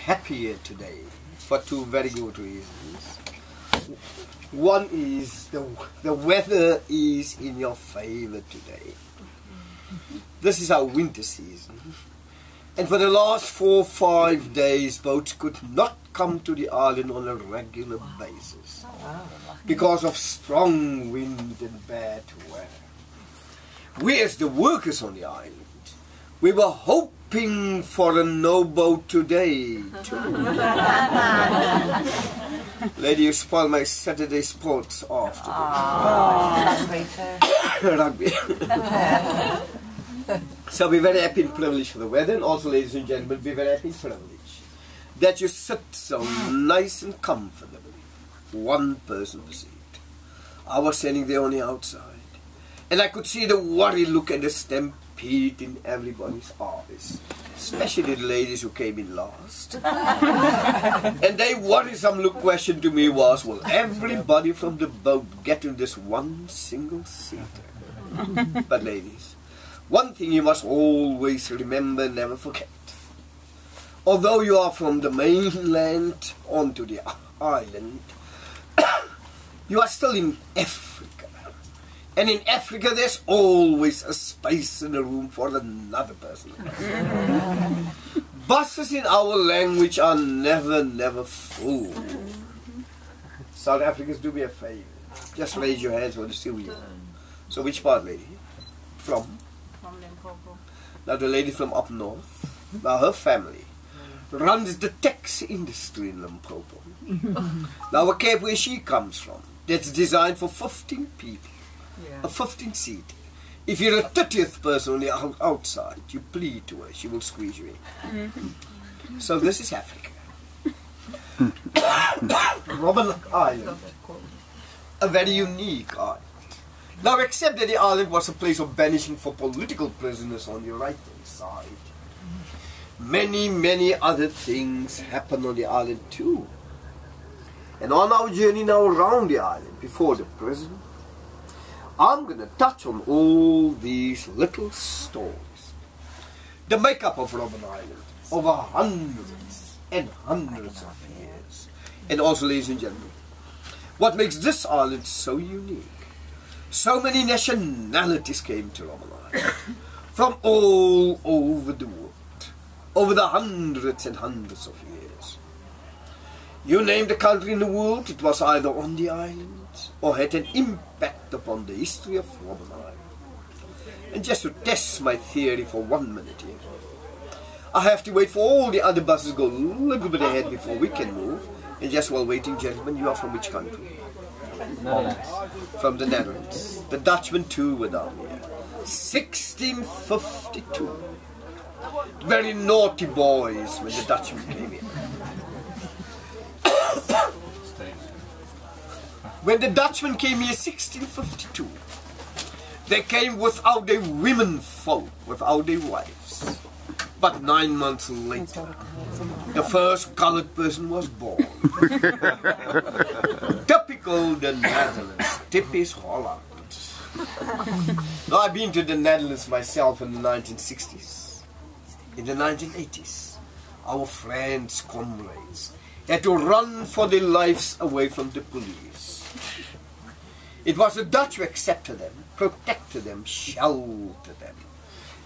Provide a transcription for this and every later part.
happier today for two very good reasons. One is the weather is in your favor today. This is our winter season. And for the last 4 or 5 days, boats could not come to the island on a regular basis because of strong wind and bad weather. We as the workers on the island, we were hoping for a no boat today too. Lady, you spoiled my Saturday sports after. Rugby. So we're very happy and privileged for the weather, and also, ladies and gentlemen, we're very happy and privileged that you sit so nice and comfortably, one person per seat. I was standing there on the outside, and I could see the worried look and the stampede in everybody's eyes, especially the ladies who came in last. And their worrisome look question to me was, will everybody from the boat get in this one single seater? But ladies, one thing you must always remember and never forget. Although you are from the mainland onto the island, you are still in Africa. And in Africa there's always a space in the room for another person. Buses in our language are never full. South Africans, do me a favor. Just raise your hands when it's still here. So which part, lady? From? Now the lady from up north, now her family runs the taxi industry in Limpopo. Now a cab where she comes from, that's designed for 15 people, a 15 seat. If you're a 30th person on the outside, you plead to her, she will squeeze you in. So this is Africa. Robben Island, a very unique island. Now, except that the island was a place of banishment for political prisoners on the right-hand side, many other things happened on the island too. And on our journey now around the island, before the prison, I'm going to touch on all these little stories. The makeup of Robben Island, over hundreds and hundreds of years. And also, ladies and gentlemen, what makes this island so unique. So many nationalities came to Robben Island from all over the world, over the hundreds and hundreds of years. You name the country in the world, it was either on the island or had an impact upon the history of Robben Island. And just to test my theory for 1 minute here, I have to wait for all the other buses to go a little bit ahead before we can move. And just while waiting, gentlemen, you are from which country? From the Netherlands. The Dutchmen too were down here. 1652. Very naughty boys when the Dutchmen came in. When the Dutchmen came here 1652, they came without their women folk, without their wives. But 9 months later, the first colored person was born. Typical the Netherlands, typisch Holland. Now, I've been to the Netherlands myself in the 1960s. In the 1980s, our friends, comrades, had to run for their lives away from the police. It was the Dutch who accepted them, protected them, sheltered them.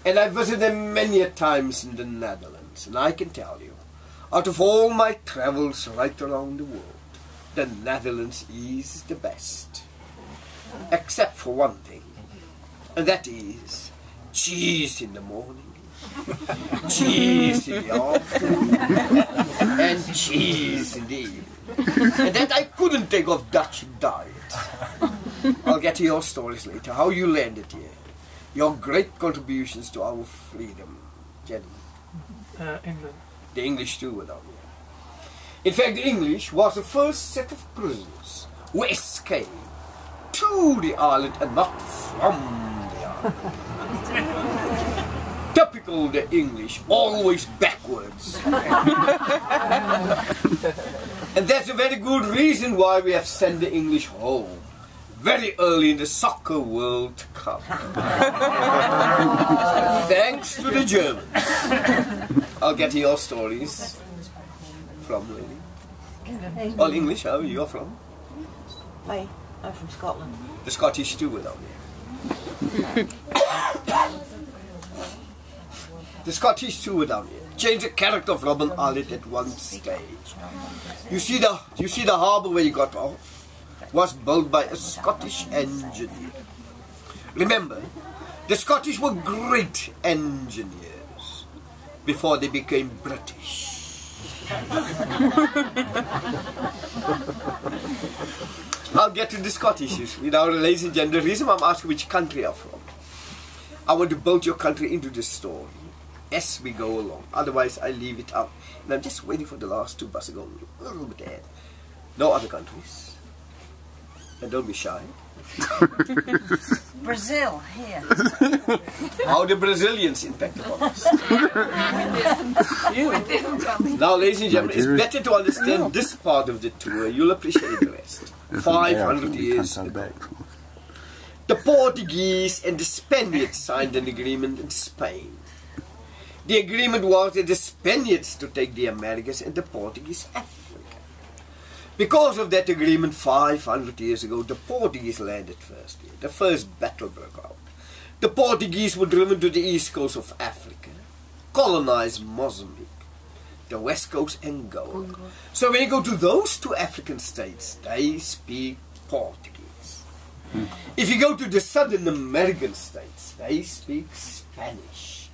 And I visited them many a times in the Netherlands, and I can tell you, out of all my travels right around the world, the Netherlands is the best. Except for one thing, and that is cheese in the morning, cheese in the afternoon, and cheese in the evening. And that I couldn't take off Dutch diet. I'll get to your stories later, how you landed here. Your great contributions to our freedom, gentlemen. England. The English too were down here. In fact, the English was the first set of prisoners who escaped to the island and not from the island. Typical the English, always backwards. And that's a very good reason why we have sent the English home. Very early in the Soccer World Cup. Thanks to the Germans. I'll get to your stories. from, lady? All English, how you are from? I'm from Scotland. The Scottish too were down there. The Scottish too were down here. Changed the character of Robben Island at one stage. You see the harbour where you got off was built by a Scottish engineer. Remember, the Scottish were great engineers before they became British. I'll get to the Scottish issue. Now, ladies and gentlemen, the reason I'm asking which country you're from, I want to build your country into the story as we go along. Otherwise, I leave it out. And I'm just waiting for the last two buses to go a little bit ahead. No other countries. And don't be shy. Brazil, here. How the Brazilians impact upon us. Now, ladies and gentlemen, it's better to understand this part of the tour. You'll appreciate the rest. 500 years ago, the Portuguese and the Spaniards signed an agreement in Spain. The agreement was that the Spaniards to take the Americas and the Portuguese Africa. Because of that agreement 500 years ago, the Portuguese landed first here. The first battle broke out. The Portuguese were driven to the east coast of Africa, colonized Mozambique, the west coast Angola. So when you go to those two African states, they speak Portuguese. If you go to the Southern American states, they speak Spanish,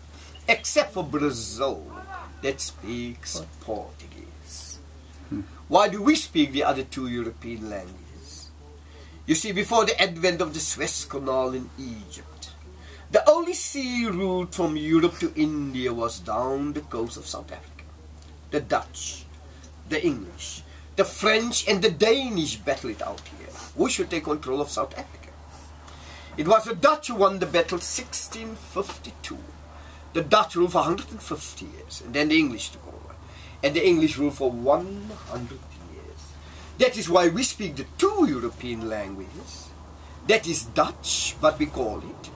except for Brazil, that speaks Portuguese. Why do we speak the other two European languages? You see, before the advent of the Suez Canal in Egypt, the only sea route from Europe to India was down the coast of South Africa. The Dutch, the English, the French and the Danish battled it out here. Who should take control of South Africa? It was the Dutch who won the battle 1652. The Dutch ruled for 150 years, and then the English took over. And the English ruled for 100 years. That is why we speak the two European languages. That is Dutch, but we call it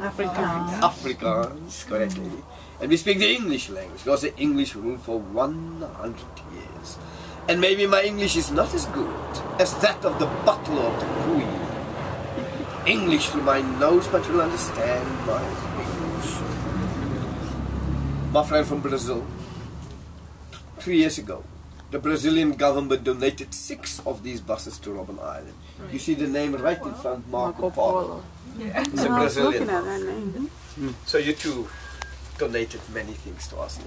Afrikaans, correctly. And we speak the English language, because the English ruled for 100 years. And maybe my English is not as good as that of the butler of the Queen. English through my nose, but you'll understand my English. My friend from Brazil, 3 years ago, the Brazilian government donated 6 of these buses to Robben Island. You see the name right in front, Marco Polo. It's a Brazilian. So you too donated many things to us.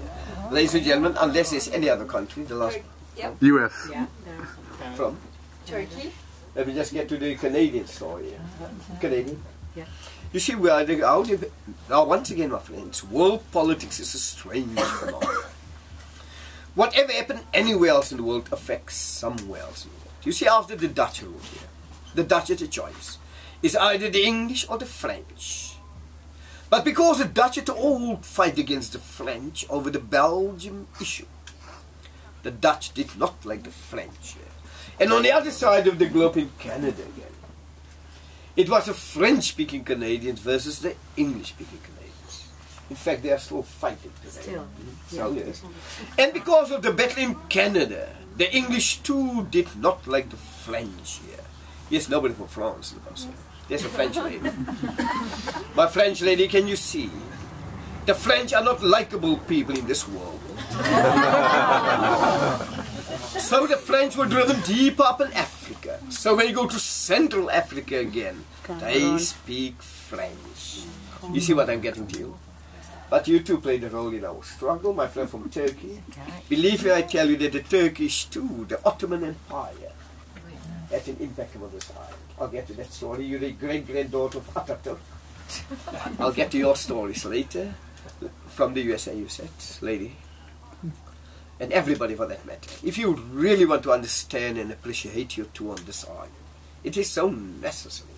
Ladies and gentlemen, unless there's any other country, the last... US. From? Turkey. Let me just get to the Canadian story. Canadian? Yeah. You see, we are now once again, my friends, world politics is a strange phenomenon. Whatever happened anywhere else in the world affects somewhere else in the world. You see, after the Dutch ruled here, the Dutch had a choice. It's either the English or the French. But because the Dutch had to all fight against the French over the Belgium issue, the Dutch did not like the French here. And on the other side of the globe in Canada again, it was the French-speaking Canadians versus the English-speaking Canadians. In fact, they are still fighting today. Still, yes. And because of the battle in Canada, the English too did not like the French here. Yes, nobody from France. There's a French lady. My French lady, can you see? The French are not likable people in this world. So the French were driven deep up in Africa. So when you go to Central Africa again, they speak French. You see what I'm getting to you? But you too played a role in our struggle, my friend from Turkey. Believe me, I tell you that the Turkish too, the Ottoman Empire, had an impact on this island. I'll get to that story. You're the great-granddaughter of Atatürk. I'll get to your stories later. From the USA, you said, lady. And everybody for that matter. If you really want to understand and appreciate your tour on this island, it is so necessary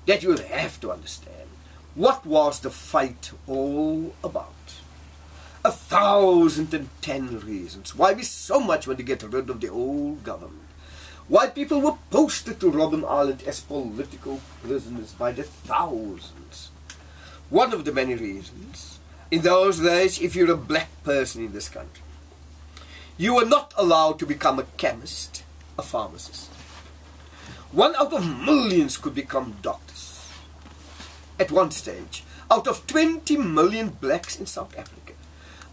that you'll have to understand what was the fight all about. 1,010 reasons why we so much want to get rid of the old government. Why people were posted to Robben Island as political prisoners by the thousands. One of the many reasons, in those days, if you're a black person in this country, You were not allowed to become a chemist, a pharmacist. 1 out of millions could become doctors. At one stage, out of 20 million blacks in South Africa,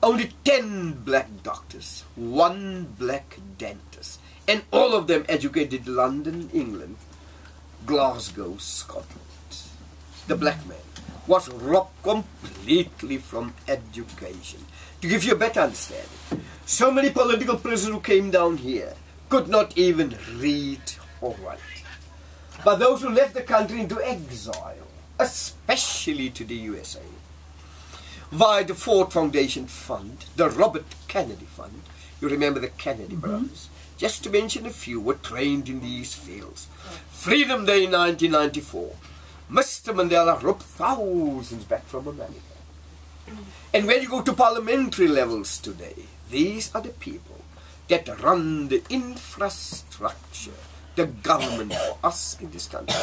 only 10 black doctors, 1 black dentist, and all of them educated in London, England, Glasgow, Scotland. The black man was robbed completely from education. To give you a better understanding, so many political prisoners who came down here could not even read or write. But those who left the country into exile, especially to the USA, via the Ford Foundation Fund, the Robert Kennedy Fund, you remember the Kennedy brothers, just to mention a few, were trained in these fields. Freedom Day 1994, Mr. Mandela robbed thousands back from America. And when you go to parliamentary levels today, these are the people that run the infrastructure, the government for us in this country.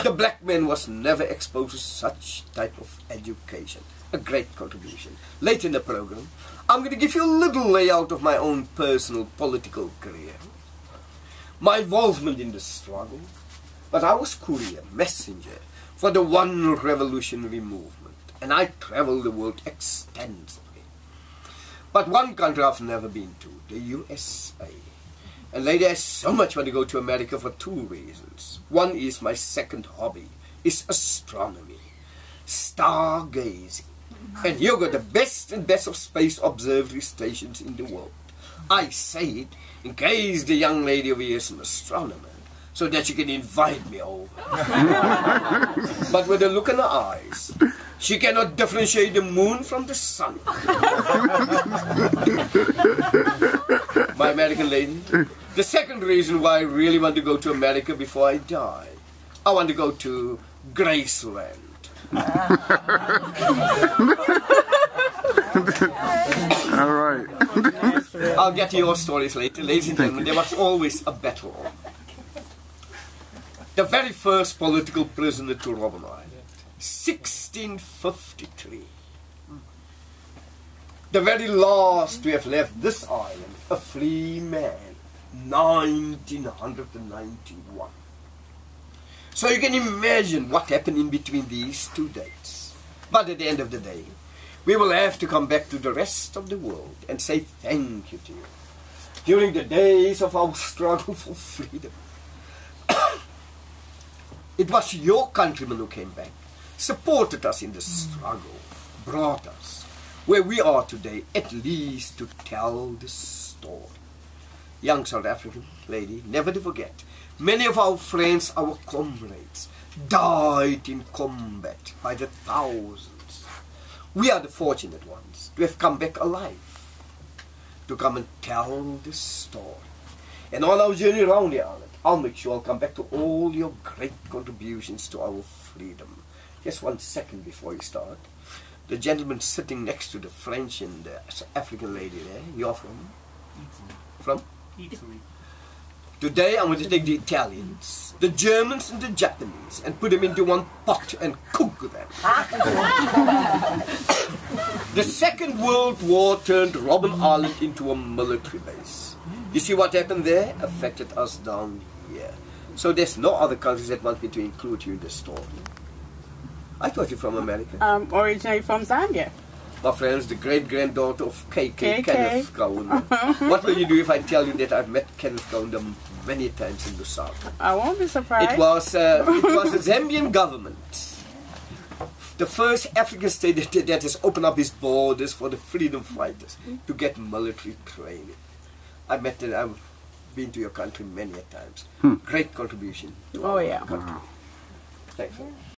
The black man was never exposed to such type of education. A great contribution. Later in the program, I'm going to give you a little layout of my own personal political career. My involvement in the struggle. But I was courier, messenger for the one revolutionary movement. And I traveled the world extensively. But one country I've never been to, the USA. And later I so much want to go to America for 2 reasons. One is my second hobby, is astronomy, stargazing. And you got the best and best of space observatory stations in the world. I say it in case the young lady over here is an astronomer, so that she can invite me over. But with a look in her eyes, she cannot differentiate the moon from the sun. My American lady. The second reason why I really want to go to America before I die, I want to go to Graceland. All right. I'll get to your stories later. Ladies and gentlemen, there was always a battle. The very first political prisoner to Robben Island, 1653. The very last to have left this island, a free man, 1991. So you can imagine what happened in between these 2 dates. But at the end of the day, we will have to come back to the rest of the world and say thank you to you. During the days of our struggle for freedom, it was your countrymen who came back, supported us in the struggle, brought us where we are today, at least to tell the story. Young South African lady, never to forget, many of our friends, our comrades, died in combat by the thousands. We are the fortunate ones to have come back alive, to come and tell the story. And on our journey around the island, I'll make sure I'll come back to all your great contributions to our freedom. Just 1 second before you start. The gentleman sitting next to the French and the African lady there, you're from? Italy. From? Italy. Today I'm going to take the Italians, the Germans and the Japanese and put them into one pot and cook them. The Second World War turned Robben Island into a military base. You see what happened there? Affected us down here. So there's no other countries that want me to include you in this story. I thought you're from America. Originally from Zambia. My friends, the great-granddaughter of KK. Kenneth Kaunda. What will you do if I tell you that I've met Kenneth Kaunda many times in the South? I won't be surprised. It was the Zambian government, the first African state that has opened up its borders for the freedom fighters to get military training. I met them. I've been to your country many a times. Great contribution to our country. Thanks.